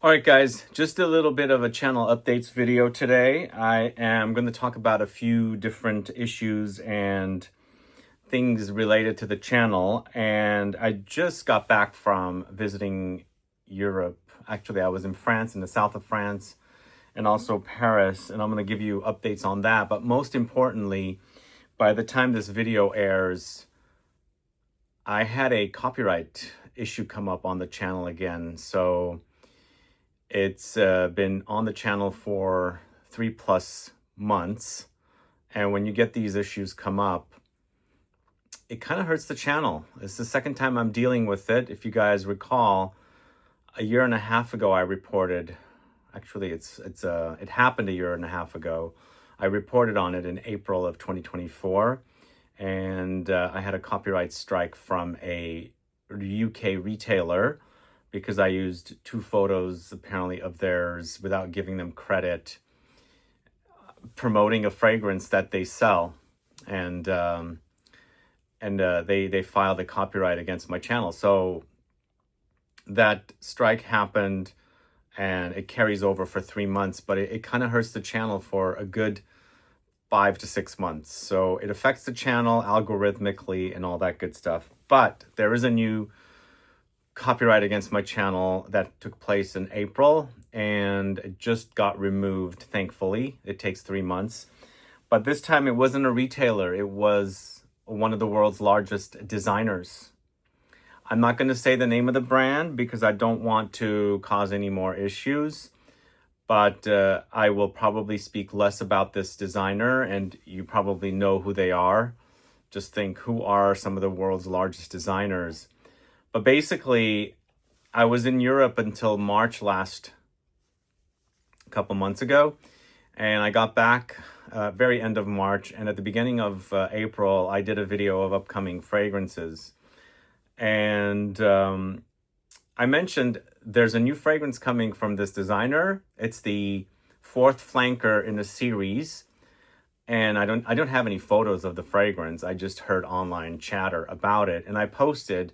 All right, guys, just a little bit of a channel updates video today. I am going to talk about a few different issues and things related to the channel. And I just got back from visiting Europe. Actually, I was in France, in the south of France, and also Paris. And I'm going to give you updates on that. But most importantly, by the time this video airs, I had a copyright issue come up on the channel again. So it's been on the channel for 3+ months. And when you get these issues come up, it kind of hurts the channel. It's the second time I'm dealing with it. If you guys recall, a year and a half ago, I reported, actually it happened a year and a half ago. I reported on it in April of 2024. And I had a copyright strike from a UK retailer because I used 2 photos apparently of theirs without giving them credit, promoting a fragrance that they sell, and they filed a copyright against my channel. So that strike happened, and it carries over for 3 months, but it kind of hurts the channel for a good 5 to 6 months. So it affects the channel algorithmically and all that good stuff. But there is a new copyright against my channel that took place in April, and it just got removed, thankfully. It takes 3 months. But this time it wasn't a retailer. It was one of the world's largest designers. I'm not going to say the name of the brand because I don't want to cause any more issues. But I will probably speak less about this designer, and you probably know who they are. Just think, who are some of the world's largest designers? But basically, I was in Europe until March last, a couple months ago, and I got back very end of March, and at the beginning of April, I did a video of upcoming fragrances. And I mentioned there's a new fragrance coming from this designer. It's the 4th flanker in a series. And I don't have any photos of the fragrance. I just heard online chatter about it. And I posted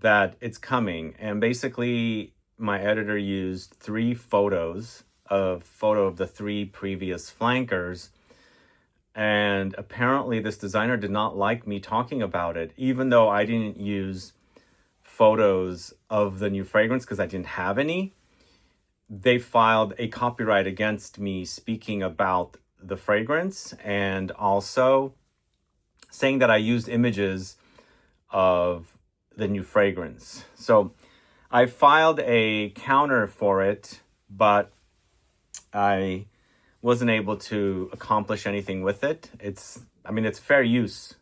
that it's coming. And basically, my editor used 3 photos of the 3 previous flankers. And apparently this designer did not like me talking about it, even though I didn't use photos of the new fragrance because I didn't have any. They filed a copyright against me speaking about the fragrance and also saying that I used images of the new fragrance. So I filed a counter for it, but I wasn't able to accomplish anything with it. It's fair use,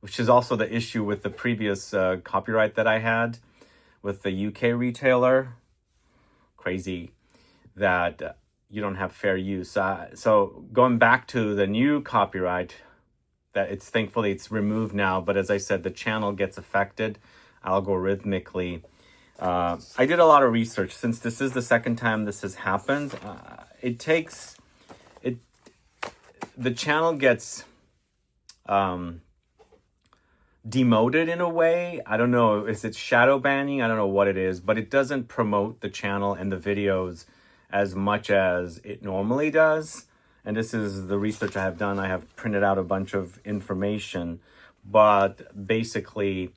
which is also the issue with the previous copyright that I had with the UK retailer. Crazy that you don't have fair use. So going back to the new copyright, that thankfully it's removed now. But as I said, the channel gets affected algorithmically. I did a lot of research since this is the second time this has happened. The channel gets demoted in a way. I don't know, is it shadow banning? I don't know what it is, but it doesn't promote the channel and the videos as much as it normally does. And this is the research I have done. I have printed out a bunch of information, but basically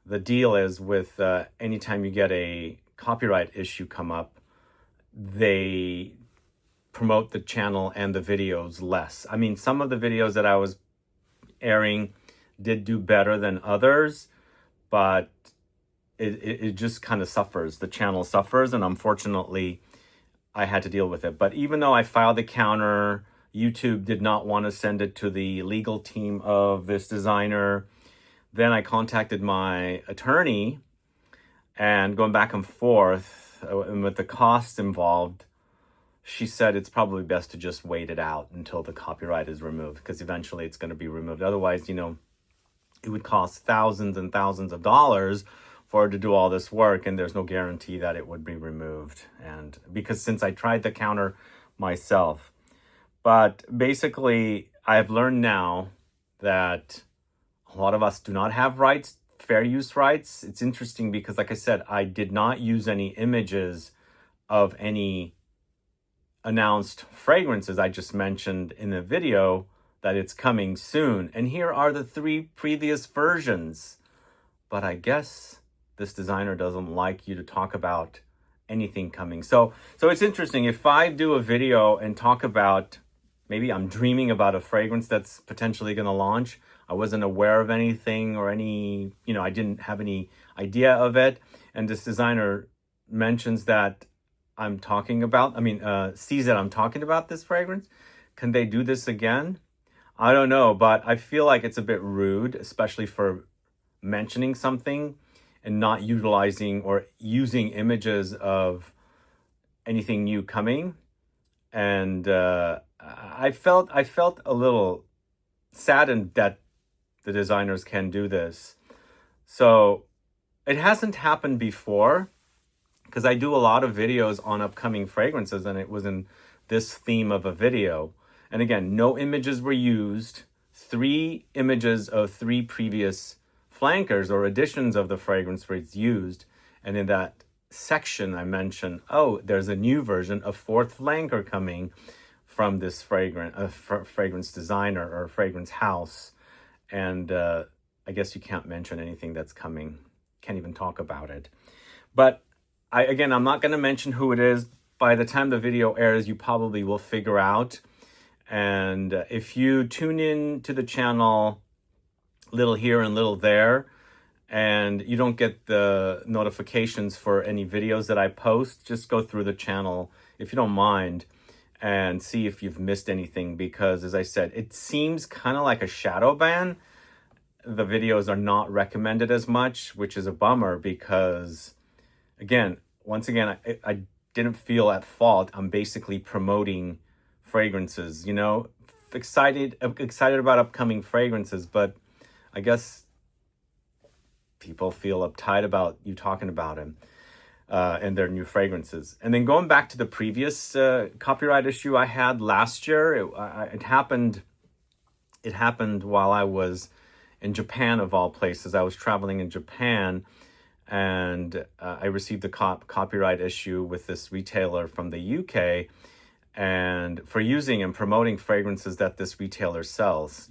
the deal is with anytime you get a copyright issue come up, they promote the channel and the videos less. I mean, some of the videos that I was airing did do better than others, but it just kind of suffers. The channel suffers, and unfortunately, I had to deal with it. But even though I filed the counter, YouTube did not want to send it to the legal team of this designer. Then I contacted my attorney, and going back and forth, and with the costs involved, she said it's probably best to just wait it out until the copyright is removed, because eventually it's going to be removed. Otherwise, it would cost thousands and thousands of dollars for her to do all this work, and there's no guarantee that it would be removed. And because since I tried the counter myself. But basically, I've learned now that a lot of us do not have rights, fair use rights. It's interesting because, like I said, I did not use any images of any announced fragrances. I just mentioned in the video that it's coming soon. And here are the 3 previous versions. But I guess this designer doesn't like you to talk about anything coming. So it's interesting. If I do a video and talk about, maybe I'm dreaming about a fragrance that's potentially going to launch, I wasn't aware of anything or any, I didn't have any idea of it. And this designer mentions that sees that I'm talking about this fragrance. Can they do this again? I don't know, but I feel like it's a bit rude, especially for mentioning something and not utilizing or using images of anything new coming. And I felt a little saddened that the designers can do this. So it hasn't happened before, because I do a lot of videos on upcoming fragrances, and it was in this theme of a video. And again, no images were used. 3 images of 3 previous flankers or editions of the fragrance were used. And in that section, I mentioned, there's a new version, a 4th flanker coming from this fragrance designer or fragrance house. And I guess you can't mention anything that's coming. Can't even talk about it. But I'm not going to mention who it is. By the time the video airs, you probably will figure out. And if you tune in to the channel, little here and little there, and you don't get the notifications for any videos that I post, just go through the channel, if you don't mind, and see if you've missed anything. Because, as I said, it seems kind of like a shadow ban. The videos are not recommended as much, which is a bummer because, once again, I didn't feel at fault. I'm basically promoting fragrances, excited about upcoming fragrances, but I guess people feel uptight about you talking about them and their new fragrances. And then going back to the previous copyright issue I had last year, it happened while I was in Japan, of all places. I was traveling in Japan, and I received a copyright issue with this retailer from the UK, and for using and promoting fragrances that this retailer sells.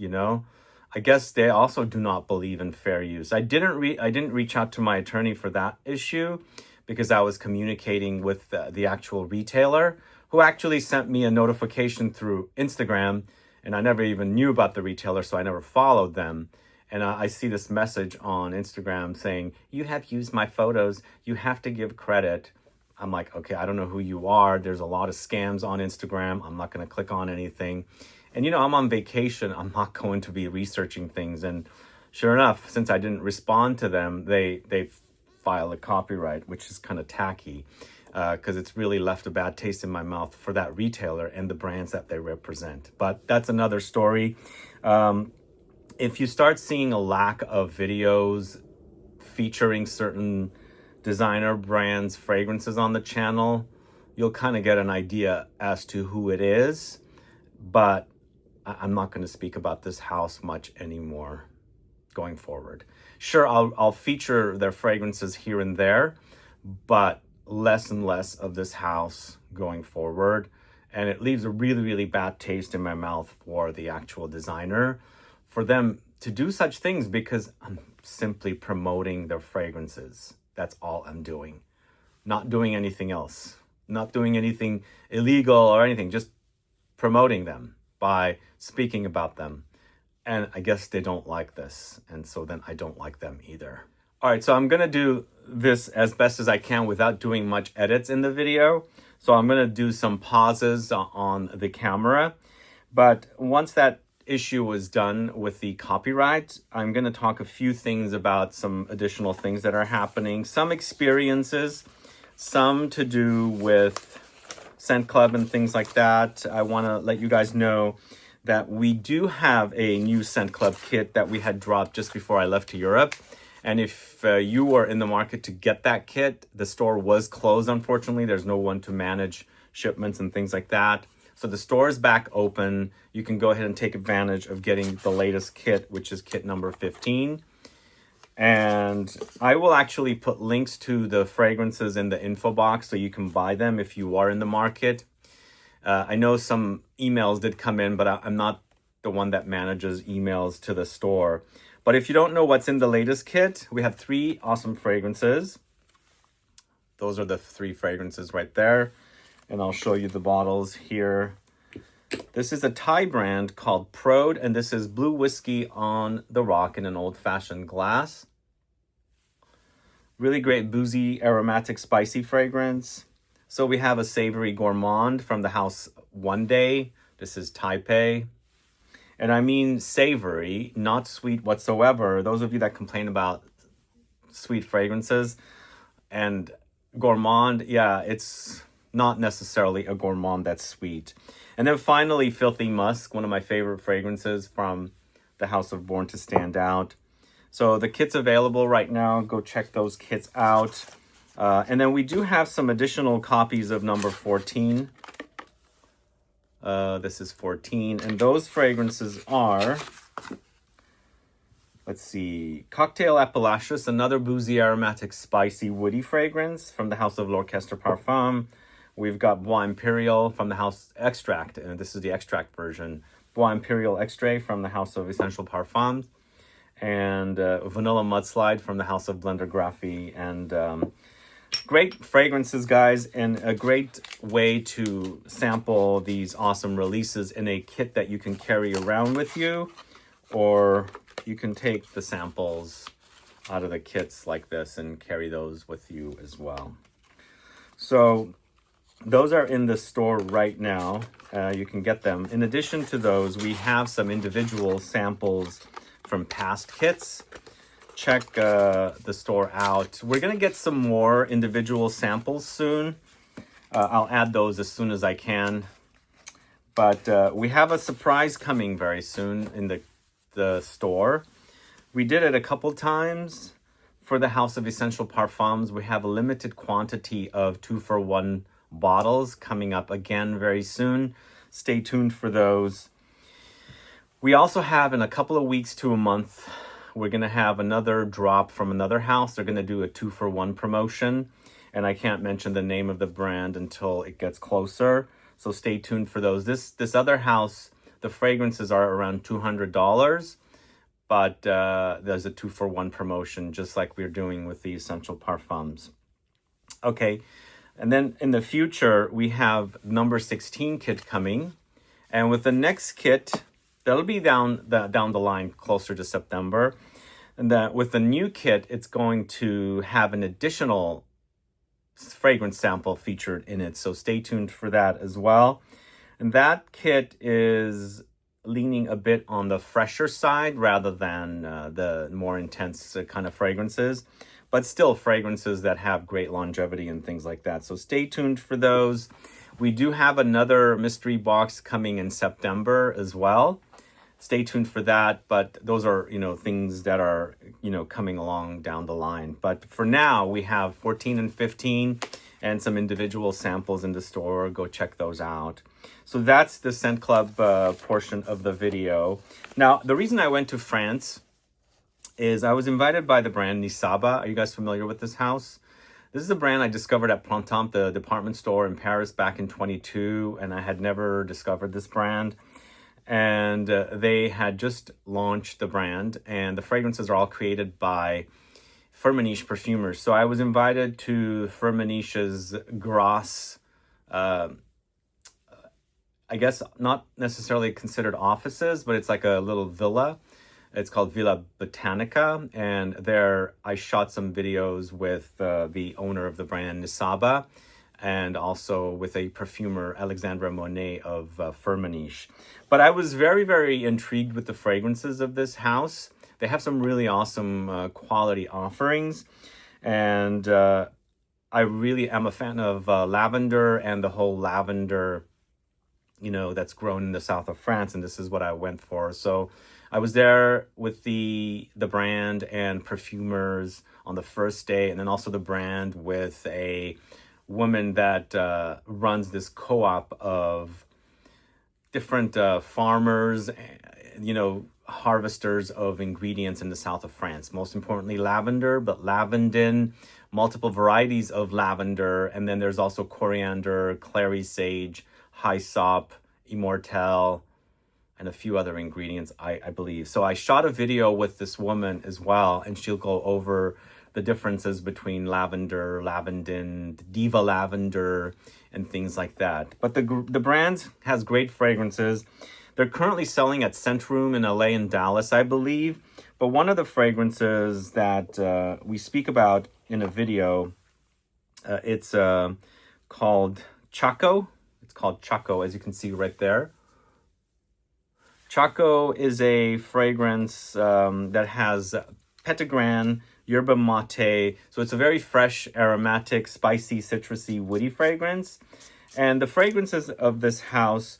I guess they also do not believe in fair use. I didn't reach out to my attorney for that issue because I was communicating with the actual retailer, who actually sent me a notification through Instagram, and I never even knew about the retailer, so I never followed them. And I see this message on Instagram saying, "You have used my photos. You have to give credit." I'm like, okay, I don't know who you are. There's a lot of scams on Instagram. I'm not going to click on anything. And, I'm on vacation. I'm not going to be researching things. And sure enough, since I didn't respond to them, they filed a copyright, which is kind of tacky because it's really left a bad taste in my mouth for that retailer and the brands that they represent. But that's another story. If you start seeing a lack of videos featuring certain designer brands, fragrances on the channel, you'll kind of get an idea as to who it is. But I'm not going to speak about this house much anymore going forward. Sure, I'll feature their fragrances here and there, but less and less of this house going forward. And it leaves a really, really bad taste in my mouth for the actual designer, for them to do such things, because I'm simply promoting their fragrances. That's all I'm doing. Not doing anything else. Not doing anything illegal or anything. Just promoting them by speaking about them. And I guess they don't like this. And so then I don't like them either. All right, so I'm going to do this as best as I can without doing much edits in the video. So I'm going to do some pauses on the camera. But once that issue was done with the copyright, I'm going to talk a few things about some additional things that are happening, some experiences, some to do with ScentClub and things like that. I want to let you guys know that we do have a new ScentClub kit that we had dropped just before I left to Europe. And if you were in the market to get that kit, the store was closed, unfortunately. There's no one to manage shipments and things like that. So the store is back open. You can go ahead and take advantage of getting the latest kit, which is kit number 15. And I will actually put links to the fragrances in the info box so you can buy them if you are in the market. I know some emails did come in, but I'm not the one that manages emails to the store. But if you don't know what's in the latest kit, we have 3 awesome fragrances. Those are the 3 fragrances right there. And I'll show you the bottles here. This is a Thai brand called Prode, and this is blue whiskey on the rock in an old-fashioned glass. Really great boozy, aromatic, spicy fragrance. So we have a savory gourmand from the house One Day. This is Taipei. And I mean savory, not sweet whatsoever. Those of you that complain about sweet fragrances and gourmand, yeah, it's not necessarily a gourmand that's sweet. And then finally, Filthy Musk, one of my favorite fragrances from the House of Born to Stand Out. So the kit's available right now. Go check those kits out. And then we do have some additional copies of number 14. This is 14. And those fragrances are, let's see, Cocktail Appalachius, another boozy, aromatic, spicy, woody fragrance from the House of l'Orchestre Parfum. We've got Bois Imperial from the House Extract, and this is the extract version. Bois Imperial Extrait from the House of Essential Parfums. And Vanilla Mudslide from the House of Blender Grasse. And great fragrances, guys, and a great way to sample these awesome releases in a kit that you can carry around with you, or you can take the samples out of the kits like this and carry those with you as well. So those are in the store right now. You can get them. In addition to those, we have some individual samples from past kits. Check the store out. We're going to get some more individual samples soon. I'll add those as soon as I can. But we have a surprise coming very soon in the store. We did it a couple times for the House of Essential Parfums. We have a limited quantity of 2-for-1 bottles coming up again very soon. Stay tuned for those. We also have in a couple of weeks to a month, we're going to have another drop from another house. They're going to do a 2-for-1 promotion. And I can't mention the name of the brand until it gets closer. So stay tuned for those. This other house, the fragrances are around $200. But there's a 2-for-1 promotion, just like we're doing with the Essential Parfums. Okay. And then in the future, we have number 16 kit coming. And with the next kit, that'll be down the line closer to September. And that with the new kit, it's going to have an additional fragrance sample featured in it. So stay tuned for that as well. And that kit is leaning a bit on the fresher side rather than the more intense kind of fragrances. But still fragrances that have great longevity and things like that. So stay tuned for those. We do have another mystery box coming in September as well. Stay tuned for that. But those are, things that are, coming along down the line. But for now, we have 14 and 15 and some individual samples in the store. Go check those out. So that's the ScentClub portion of the video. Now, the reason I went to France is I was invited by the brand Nissaba. Are you guys familiar with this house? This is a brand I discovered at Printemps, the department store in Paris back in 22, and I had never discovered this brand. And they had just launched the brand, and the fragrances are all created by Firmenich perfumers. So I was invited to Firmenich's Grasse, I guess not necessarily considered offices, but it's like a little villa. It's called Villa Botanica, and there I shot some videos with the owner of the brand, Nissaba, and also with a perfumer, Alexandra Monet of Firmenich. But I was very, very intrigued with the fragrances of this house. They have some really awesome quality offerings, and I really am a fan of lavender and the whole lavender, that's grown in the south of France, and this is what I went for. So I was there with the brand and perfumers on the first day, and then also the brand with a woman that runs this co-op of different farmers, harvesters of ingredients in the south of France. Most importantly, lavender, but lavandin, multiple varieties of lavender. And then there's also coriander, clary sage, hyssop, immortelle, and a few other ingredients, I believe. So I shot a video with this woman as well, and she'll go over the differences between lavender, lavandin, diva lavender, and things like that. But the brand has great fragrances. They're currently selling at Scent Room in LA and Dallas, I believe. But one of the fragrances that we speak about in a video, it's called Chaco. It's called Chaco, as you can see right there. Chaco is a fragrance that has Pellegrin, yerba mate. So it's a very fresh, aromatic, spicy, citrusy, woody fragrance. And the fragrances of this house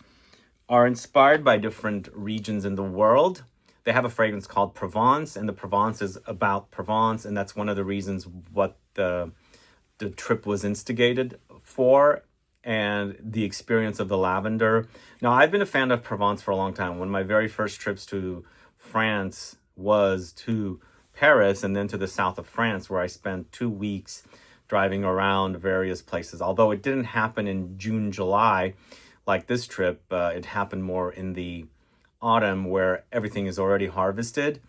are inspired by different regions in the world. They have a fragrance called Provence, and the Provence is about Provence, and that's one of the reasons what the trip was instigated for, and the experience of the lavender. Now, I've been a fan of Provence for a long time. One of my very first trips to France was to Paris and then to the south of France, where I spent 2 weeks driving around various places. Although it didn't happen in June, July, like this trip, it happened more in the autumn where everything is already harvested.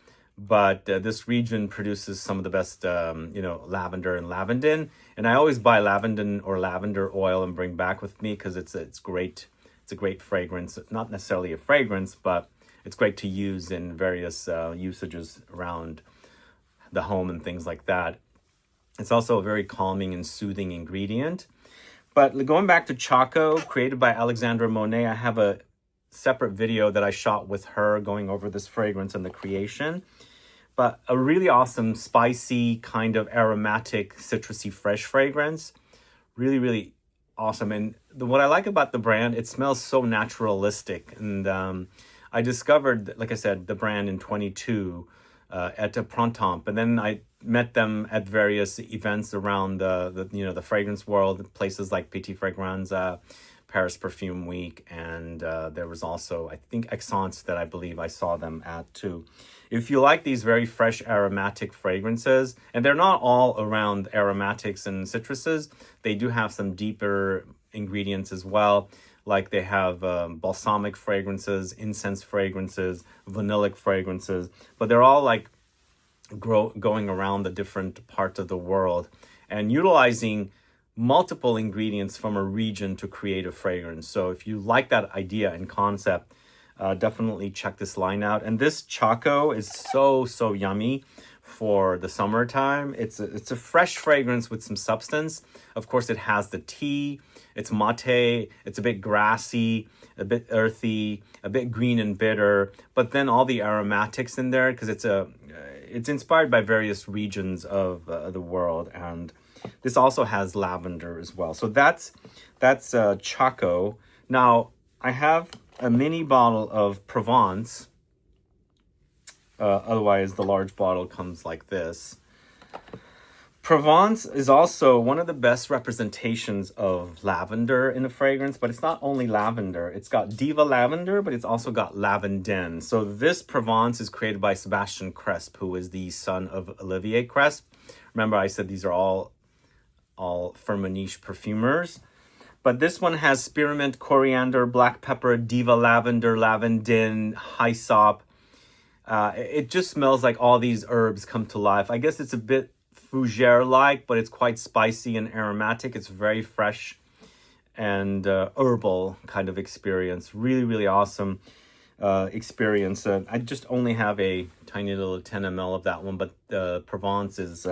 But this region produces some of the best, lavender and lavandin. And I always buy lavandin or lavender oil and bring back with me because it's great. It's a great fragrance. Not necessarily a fragrance, but it's great to use in various usages around the home and things like that. It's also a very calming and soothing ingredient. But going back to Chaco, created by Alexandra Monet, I have a separate video that I shot with her going over this fragrance and the creation. But a really awesome, spicy, kind of aromatic, citrusy, fresh fragrance. Really, really awesome. And what I like about the brand, it smells so naturalistic. And I discovered, like I said, the brand in 22 at a Printemps. And then I met them at various events around the fragrance world, places like Petit Fragrance, Paris Perfume Week, and there was also, I think, Essence that I believe I saw them at too. If you like these very fresh aromatic fragrances, and they're not all around aromatics and citruses, they do have some deeper ingredients as well. Like they have balsamic fragrances, incense fragrances, vanillic fragrances, but they're all like going around the different parts of the world and utilizing multiple ingredients from a region to create a fragrance. So if you like that idea and concept, definitely check this line out. And this Chaco is so yummy for the summertime. It's a fresh fragrance with some substance. Of course, it has the tea. It's mate. It's a bit grassy, a bit earthy, a bit green and bitter. But then all the aromatics in there, because it's inspired by various regions of the world, and this also has lavender as well. So that's Chaco. Now I have a mini bottle of Provence. Otherwise, the large bottle comes like this. Provence is also one of the best representations of lavender in a fragrance, but it's not only lavender. It's got Diva lavender, but it's also got lavandin. So this Provence is created by Sebastien Cresp, who is the son of Olivier Cresp. Remember, I said these are all Firmenich perfumers. But this one has spearmint, coriander, black pepper, Diva lavender, lavandin, hyssop. It just smells like all these herbs come to life. I guess it's a bit fougere-like, but it's quite spicy and aromatic. It's very fresh and herbal kind of experience. Really, really awesome experience. I just only have a tiny little 10 ml of that one, but Provence is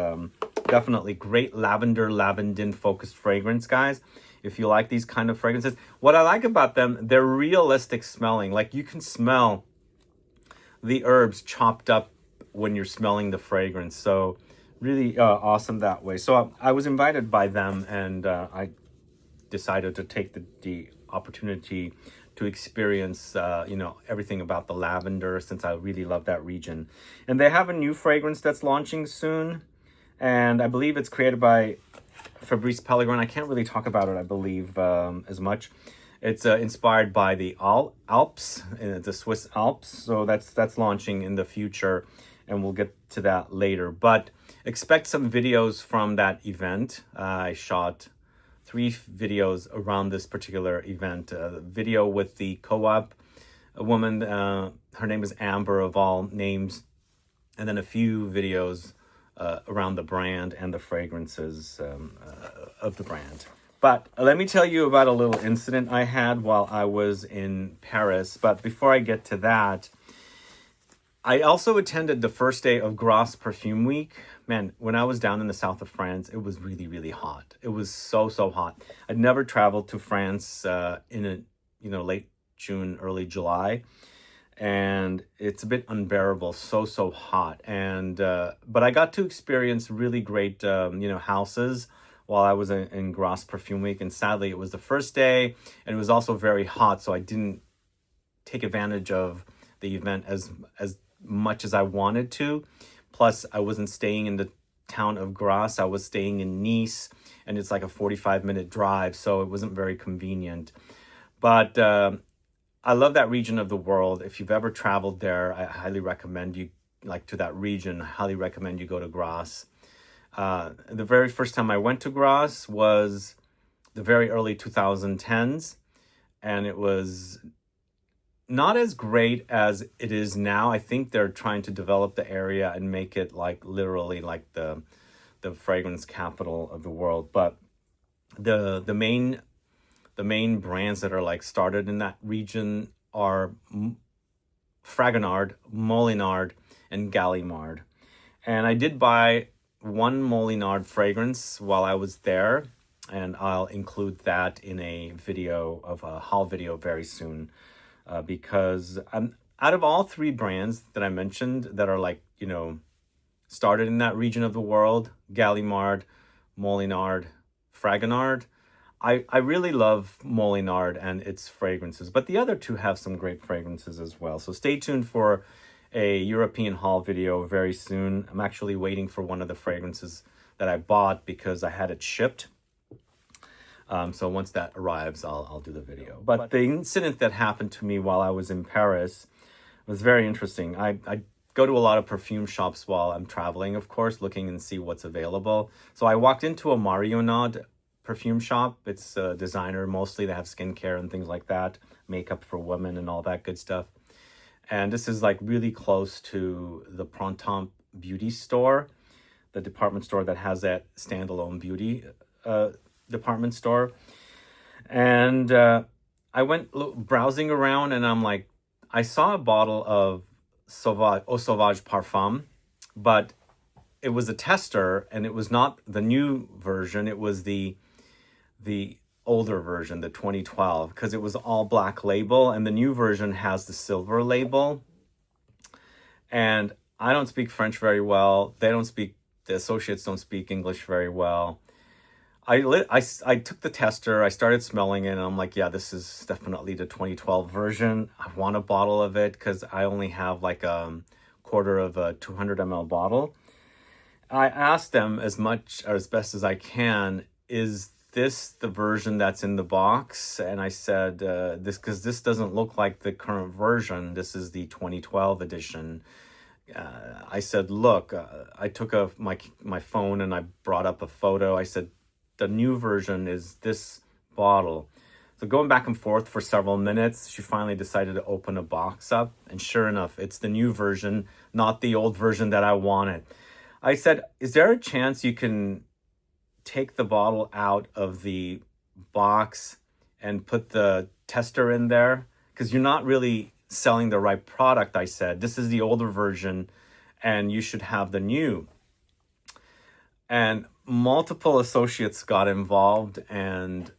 definitely great lavender, lavandin-focused fragrance, guys. If you like these kind of fragrances. What I like about them, they're realistic smelling. Like you can smell the herbs chopped up when you're smelling the fragrance. So really awesome that way. So I was invited by them, and I decided to take the opportunity to experience everything about the lavender, since I really love that region. And they have a new fragrance that's launching soon, and I believe it's created by Fabrice Pellegrin. I can't really talk about it, I believe, as much. It's inspired by the Alpes, the Swiss Alps. So that's launching in the future, and we'll get to that later. But expect some videos from that event. I shot 3 videos around this particular event. A video with the co-op woman, her name is Amber of all names, and then a few videos around the brand and the fragrances of the brand. But let me tell you about a little incident I had while I was in Paris. But before I get to that, I also attended the first day of Grasse Perfume Week. Man, when I was down in the south of France, it was really, really hot. It was so hot. I'd never traveled to France in late June, early July, and it's a bit unbearable. So hot. And but I got to experience really great houses while I was in Grasse Perfume Week, and sadly it was the first day, and it was also very hot, so I didn't take advantage of the event as much as I wanted to. Plus, I wasn't staying in the town of Grasse. I was staying in Nice, and it's like a 45-minute drive, so it wasn't very convenient. But I love that region of the world. If you've ever traveled there, I highly recommend you, to that region, I highly recommend you go to Grasse. The very first time I went to Grasse was the very early 2010s, and it was not as great as it is now. I think they're trying to develop the area and make it literally like the fragrance capital of the world. But the main brands that are started in that region are Fragonard, Molinard, and Gallimard. And I did buy one Molinard fragrance while I was there, and I'll include that in a haul video very soon, because I'm out of all 3 brands that I mentioned that are started in that region of the world, Gallimard, Molinard, Fragonard, I really love Molinard and its fragrances, but the other 2 have some great fragrances as well. So stay tuned for a European haul video very soon. I'm actually waiting for one of the fragrances that I bought because I had it shipped. So once that arrives, I'll do the video. But the incident that happened to me while I was in Paris was very interesting. I go to a lot of perfume shops while I'm traveling, of course, looking and see what's available. So I walked into a Marionnaud perfume shop. It's a designer mostly. They have skincare and things like that, makeup for women and all that good stuff. And this is really close to the Printemps beauty store, the department store that has that standalone beauty department store. And I went browsing around, and I saw a bottle of Sauvage Parfum, but it was a tester, and it was not the new version. It was the older version, the 2012, because it was all black label, and the new version has the silver label. And I don't speak French very well. The associates don't speak English very well. I took the tester, I started smelling it, and I'm yeah, this is definitely the 2012 version. I want a bottle of it because I only have a quarter of a 200 ml bottle. I asked them as best as I can, is this the version that's in the box? And I said, because this doesn't look like the current version. This is the 2012 edition. I said, look, I took my phone and I brought up a photo. I said, the new version is this bottle. So going back and forth for several minutes, she finally decided to open a box up. And sure enough, it's the new version, not the old version that I wanted. I said, is there a chance you can take the bottle out of the box and put the tester in there? Because you're not really selling the right product, I said. This is the older version, and you should have the new. And multiple associates got involved, and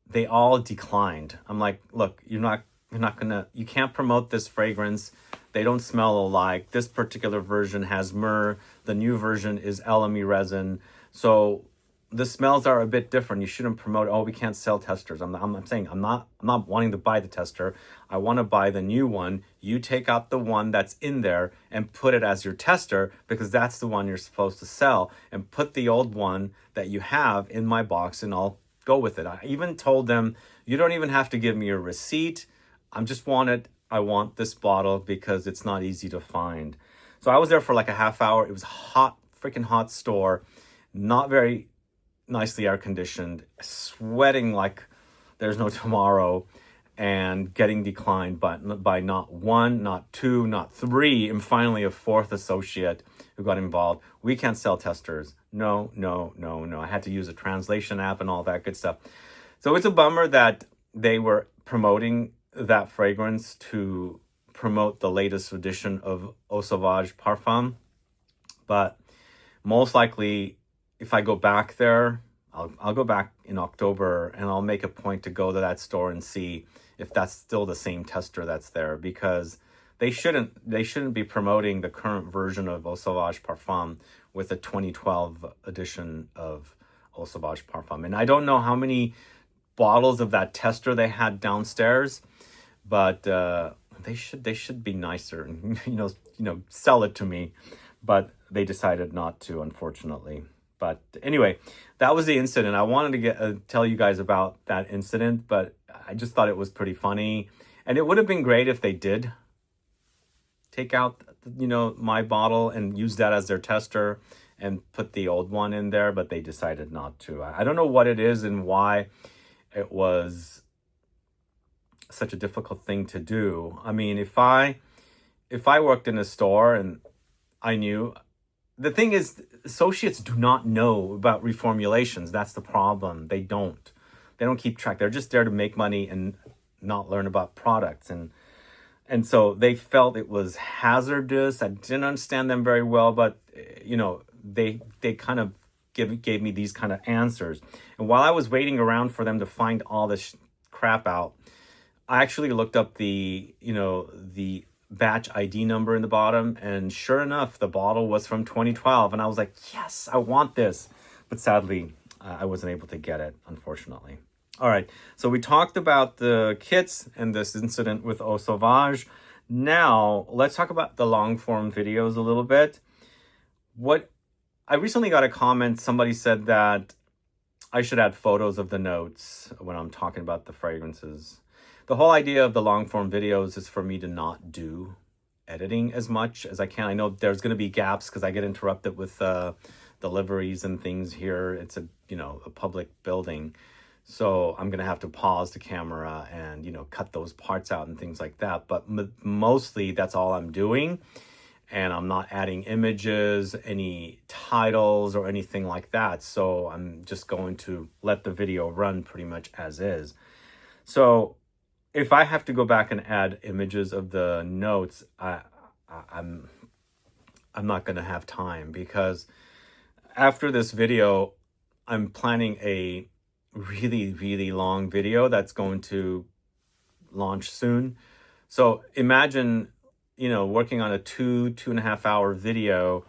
they all declined. I'm look, you can't promote this fragrance. They don't smell alike. This particular version has myrrh. The new version is elemi resin. So the smells are a bit different. You shouldn't promote, we can't sell testers. I'm saying I'm not wanting to buy the tester. I want to buy the new one. You take out the one that's in there and put it as your tester, because that's the one you're supposed to sell, and put the old one that you have in my box, and I'll go with it. I even told them, you don't even have to give me a receipt. I want this bottle because it's not easy to find. So I was there for like a half hour. It was hot, freaking hot store, not very nicely air conditioned, sweating like there's no tomorrow, and getting declined by not one, not two, not three, and finally a fourth associate who got involved. We can't sell testers. No. I had to use a translation app and all that good stuff. So it's a bummer that they were promoting that fragrance to promote the latest edition of EAU Sauvage Parfum. But most likely, if I go back there, I'll go back in October, and I'll make a point to go to that store and see if that's still the same tester that's there, because they shouldn't be promoting the current version of EAU Sauvage Parfum with a 2012 edition of EAU Sauvage Parfum. And I don't know how many bottles of that tester they had downstairs, but they should be nicer and sell it to me. But they decided not to, unfortunately. But anyway, that was the incident. I wanted to tell you guys about that incident, but I just thought it was pretty funny. And it would have been great if they did take out, my bottle and use that as their tester and put the old one in there, but they decided not to. I don't know what it is and why it was such a difficult thing to do. I mean, if I worked in a store and I knew... The thing is, associates do not know about reformulations. That's the problem. They don't keep track. They're just there to make money and not learn about products. And so they felt it was hazardous. I didn't understand them very well, but, they kind of gave me these kind of answers. And while I was waiting around for them to find all this crap out, I actually looked up the batch ID number in the bottom, and sure enough, the bottle was from 2012, and I was like, yes, I want this. But sadly, I wasn't able to get it, unfortunately. All right, so we talked about the kits and this incident with EAU Sauvage. Now, let's talk about the long-form videos a little bit. I recently got a comment, somebody said that I should add photos of the notes when I'm talking about the fragrances. The whole idea of the long-form videos is for me to not do editing as much as I can. I know there's going to be gaps because I get interrupted with deliveries and things here. It's a public building. So I'm going to have to pause the camera and, cut those parts out and things like that. But mostly that's all I'm doing. And I'm not adding images, any titles or anything like that. So I'm just going to let the video run pretty much as is. So if I have to go back and add images of the notes, I'm not going to have time, because after this video, I'm planning a really, really long video that's going to launch soon. So imagine, working on a 2.5 hour video,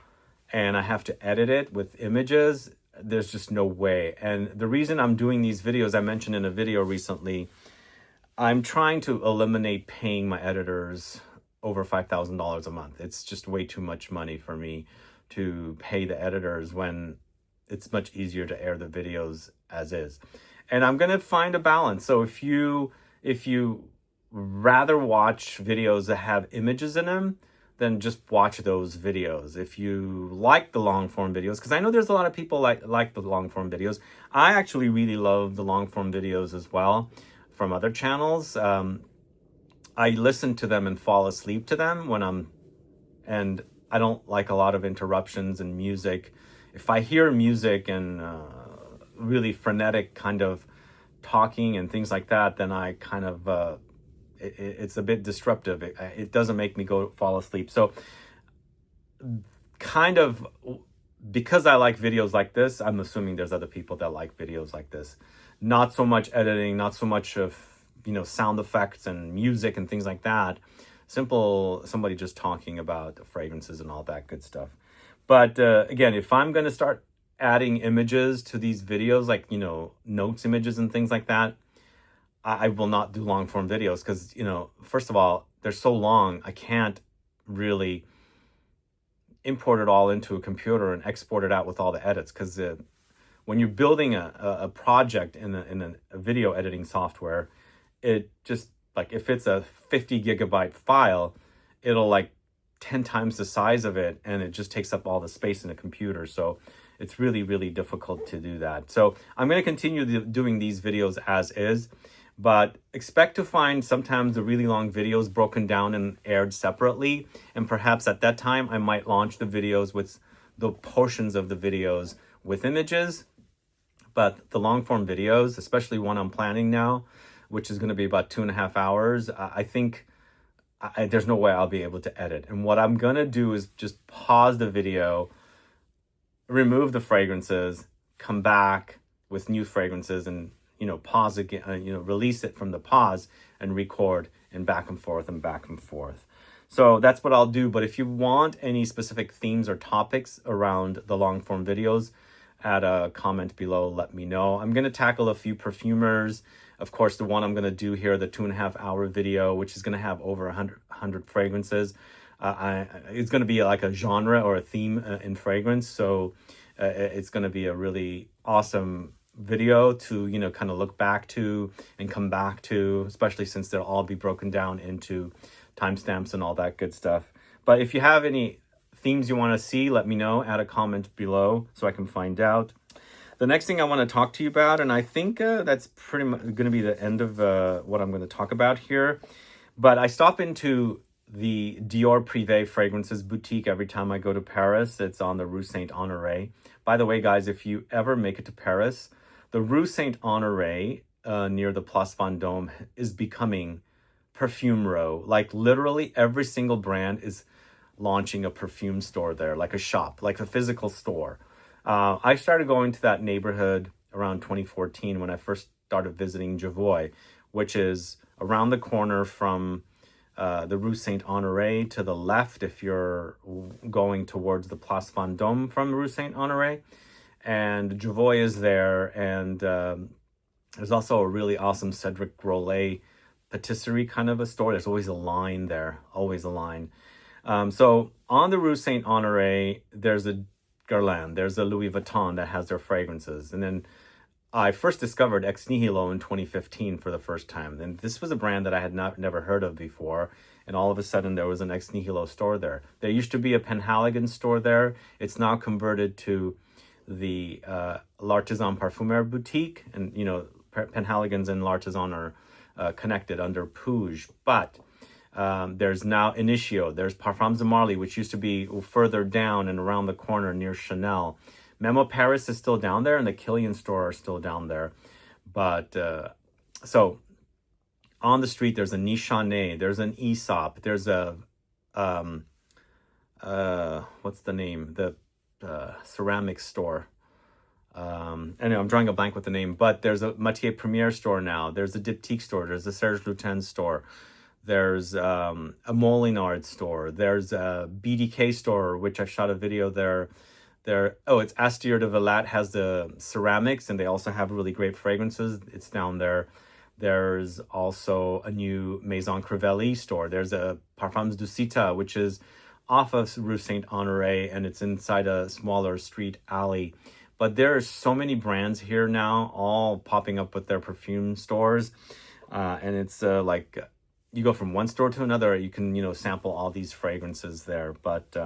and I have to edit it with images. There's just no way. And the reason I'm doing these videos, I mentioned in a video recently, I'm trying to eliminate paying my editors over $5,000 a month. It's just way too much money for me to pay the editors when it's much easier to air the videos as is. And I'm going to find a balance. So if you rather watch videos that have images in them, then just watch those videos. If you like the long form videos, because I know there's a lot of people like the long form videos. I actually really love the long form videos as well from other channels. I listen to them and fall asleep to them and I don't like a lot of interruptions and music. If I hear music and really frenetic kind of talking and things like that, then I kind of, it's a bit disruptive. It doesn't make me fall asleep. So kind of, because I like videos like this, I'm assuming there's other people that like videos like this. Not so much editing, not so much of, sound effects and music and things like that. Simple, somebody just talking about fragrances and all that good stuff. But again, if I'm going to start adding images to these videos, like, notes images and things like that, I will not do long form videos because, first of all, they're so long, I can't really import it all into a computer and export it out with all the edits, because when you're building a project in a video editing software, it just, like, if it's a 50 gigabyte file, it'll like 10 times the size of it, and it just takes up all the space in the computer. So it's really, really difficult to do that. So I'm going to continue doing these videos as is, but expect to find sometimes the really long videos broken down and aired separately. And perhaps at that time, I might launch the videos with the portions of the videos with images. But the long form videos, especially one I'm planning now, which is going to be about 2.5 hours, I think there's no way I'll be able to edit. And what I'm going to do is just pause the video, remove the fragrances, come back with new fragrances, and, you know, pause again, you know, release it from the pause and record, and back and forth and back and forth. So that's what I'll do. But if you want any specific themes or topics around the long form videos, add a comment below, let me know. I'm going to tackle a few perfumers. Of course, the one I'm going to do here, the 2.5 hour video, which is going to have over 100 fragrances. It's going to be like a genre or a theme in fragrance. So it's going to be a really awesome video to, you know, kind of look back to and come back to, especially since they'll all be broken down into timestamps and all that good stuff. But if you have any themes you want to see, let me know. Add a comment below so I can find out. The next thing I want to talk to you about, and I think that's pretty much going to be the end of what I'm going to talk about here, but I stop into the Dior Privé Fragrances boutique every time I go to Paris. It's on the Rue Saint-Honoré. By the way, guys, if you ever make it to Paris, the Rue Saint-Honoré near the Place Vendôme is becoming Perfume Row. Like, literally every single brand is launching a perfume store there, like a shop, like a physical store. I started going to that neighborhood around 2014 when I first started visiting Javoy, which is around the corner from the Rue Saint-Honoré to the left if you're going towards the Place Vendôme from Rue Saint-Honoré. And Javoy is there, and there's also a really awesome Cedric Grolet patisserie kind of a store. There's always a line there, always a line. So on the Rue Saint-Honoré, there's a Guerlain, there's a Louis Vuitton that has their fragrances. And then I first discovered Ex Nihilo in 2015 for the first time. And this was a brand that I had never heard of before. And all of a sudden there was an Ex Nihilo store there. There used to be a Penhaligon store there. It's now converted to the L'Artisan Parfumeur boutique. And, you know, Penhaligons and L'Artisan are connected under Puig. But there's now Initio, there's Parfums de Marly, which used to be further down and around the corner near Chanel. Memo Paris is still down there, and the Killian store are still down there. But so on the street, there's a Nichanet, there's an Aesop, there's a what's the name? The ceramics store. Anyway, I'm drawing a blank with the name, but there's a Matier Premier store now. There's a Diptyque store. There's a Serge Lutens store. There's a Molinard store. There's a BDK store, which I shot a video there. It's Astier de Villatte has the ceramics, and they also have really great fragrances. It's down there. There's also a new Maison Crivelli store. There's a Parfums du Cita, which is off of Rue Saint-Honoré, and it's inside a smaller street alley. But there are so many brands here now, all popping up with their perfume stores. And it's like you go from one store to another, you can, you know, sample all these fragrances there. But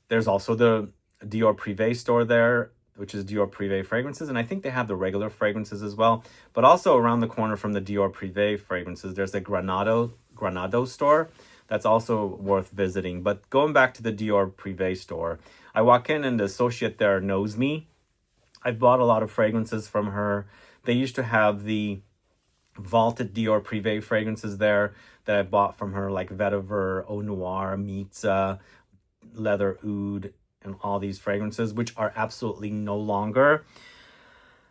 there's also the Dior Privé store there, which is Dior Privé fragrances. And I think they have the regular fragrances as well. But also around the corner from the Dior Privé fragrances, there's a Granado store. That's also worth visiting. But going back to the Dior Privé store, I walk in and the associate there knows me. I've bought a lot of fragrances from her. They used to have the vaulted Dior Privé fragrances there that I bought from her, like Vetiver, Eau Noire, Mitza, Leather Oud, and all these fragrances, which are absolutely no longer.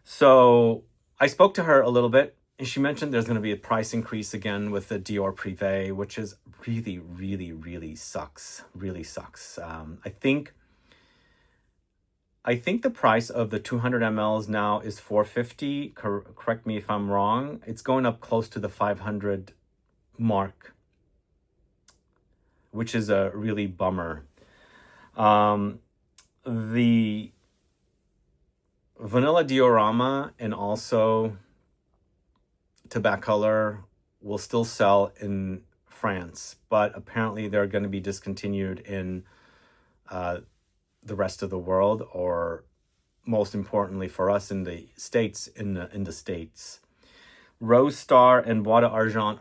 So I spoke to her a little bit, and she mentioned there's going to be a price increase again with the Dior Privé, which is really, really, really sucks. Really sucks. I think the price of the 200 mLs now is $450. Correct me if I'm wrong. It's going up close to the 500 mark, which is a really bummer. The Vanilla Diorama and also Tabacolor will still sell in France, but apparently they're going to be discontinued in the rest of the world, or most importantly for us in the States, in the States. Rose Star and Bois d'Argent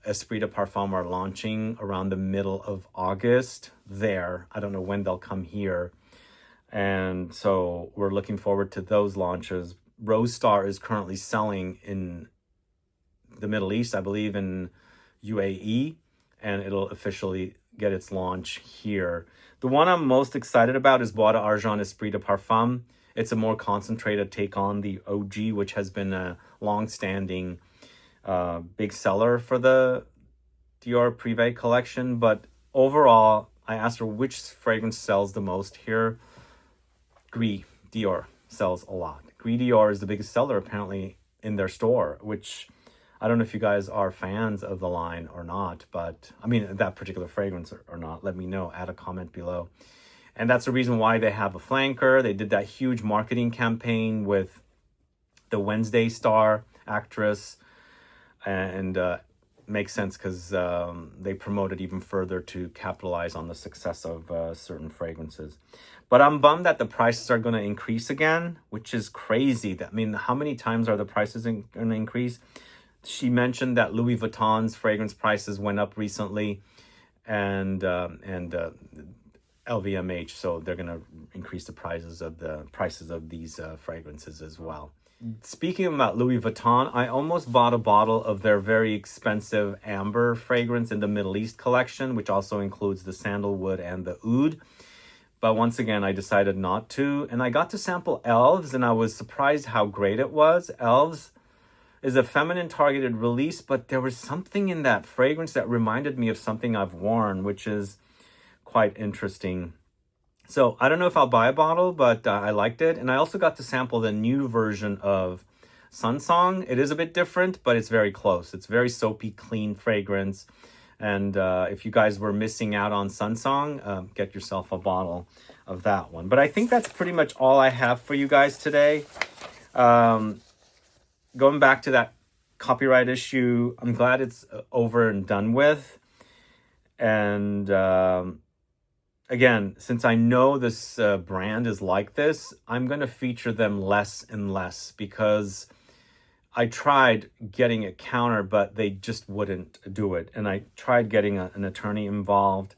Esprit de Parfum are launching around the middle of August there. I don't know when they'll come here. And so we're looking forward to those launches. Rose Star is currently selling in the Middle East, I believe in UAE, and it'll officially get its launch here. The one I'm most excited about is Bois d'Argent Esprit de Parfum. It's a more concentrated take on the OG, which has been a long-standing big seller for the Dior Privé collection. But overall, I asked her which fragrance sells the most here. Gris Dior sells a lot. Gris Dior is the biggest seller apparently in their store, which I don't know if you guys are fans of the line or not, but I mean that particular fragrance or not. Let me know, add a comment below. And that's the reason why they have a flanker. They did that huge marketing campaign with the Wednesday Star actress, and makes sense because they promoted even further to capitalize on the success of certain fragrances. But I'm bummed that the prices are going to increase again, which is crazy. I mean, how many times are the prices going to increase? She mentioned that Louis Vuitton's fragrance prices went up recently, and LVMH, so they're going to increase the prices of these fragrances as well. Speaking about Louis Vuitton, I almost bought a bottle of their very expensive amber fragrance in the Middle East collection, which also includes the sandalwood and the oud. But once again, I decided not to. And I got to sample Elves, and I was surprised how great it was. Elves is a feminine targeted release, but there was something in that fragrance that reminded me of something I've worn, which is quite interesting. So I don't know if I'll buy a bottle, but I liked it. And I also got to sample the new version of Sun Song. It is a bit different, but it's very close. It's very soapy, clean fragrance. And if you guys were missing out on Sun Song, get yourself a bottle of that one. But I think that's pretty much all I have for you guys today. Going back to that copyright issue, I'm glad it's over and done with. And again, since I know this brand is like this, I'm going to feature them less and less because I tried getting a counter, but they just wouldn't do it. And I tried getting an attorney involved,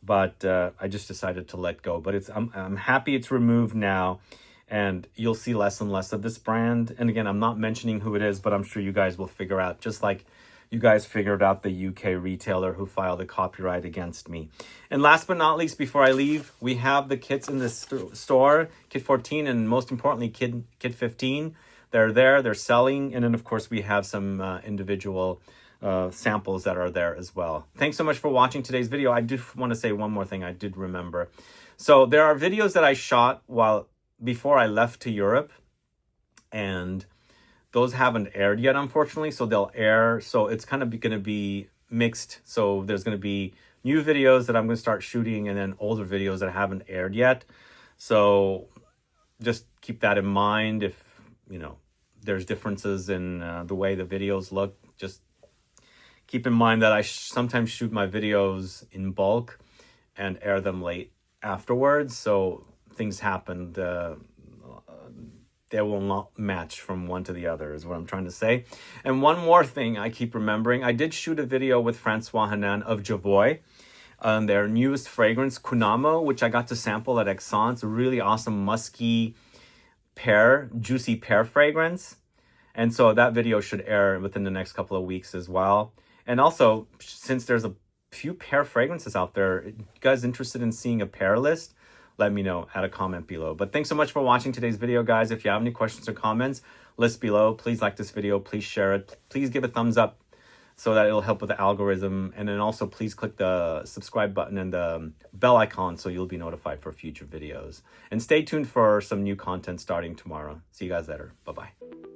but I just decided to let go. But I'm happy it's removed now, and you'll see less and less of this brand. And again, I'm not mentioning who it is, but I'm sure you guys will figure out, just like you guys figured out the UK retailer who filed a copyright against me. And last but not least, before I leave, we have the kits in the store, Kit 14 and most importantly, Kit 15. They're there, they're selling. And then of course we have some individual samples that are there as well. Thanks so much for watching today's video. I did want to say one more thing I did remember. So there are videos that I shot before I left to Europe, and those haven't aired yet, unfortunately, so they'll air. So it's kind of going to be mixed. So there's going to be new videos that I'm going to start shooting, and then older videos that haven't aired yet. So just keep that in mind. If, there's differences in the way the videos look, just keep in mind that I sometimes shoot my videos in bulk and air them late afterwards. So things happened. They will not match from one to the other is what I'm trying to say. And one more thing I keep remembering, I did shoot a video with Francois Hanan of Javoy on their newest fragrance, Kunamo, which I got to sample at Aix-en-Provence. A really awesome musky juicy pear fragrance. And so that video should air within the next couple of weeks as well. And also, since there's a few pear fragrances out there, you guys interested in seeing a pear list? Let me know, add a comment below. But thanks so much for watching today's video, guys. If you have any questions or comments, list below. Please like this video, please share it. Please give a thumbs up so that it'll help with the algorithm. And then also please click the subscribe button and the bell icon so you'll be notified for future videos. And stay tuned for some new content starting tomorrow. See you guys later. Bye-bye.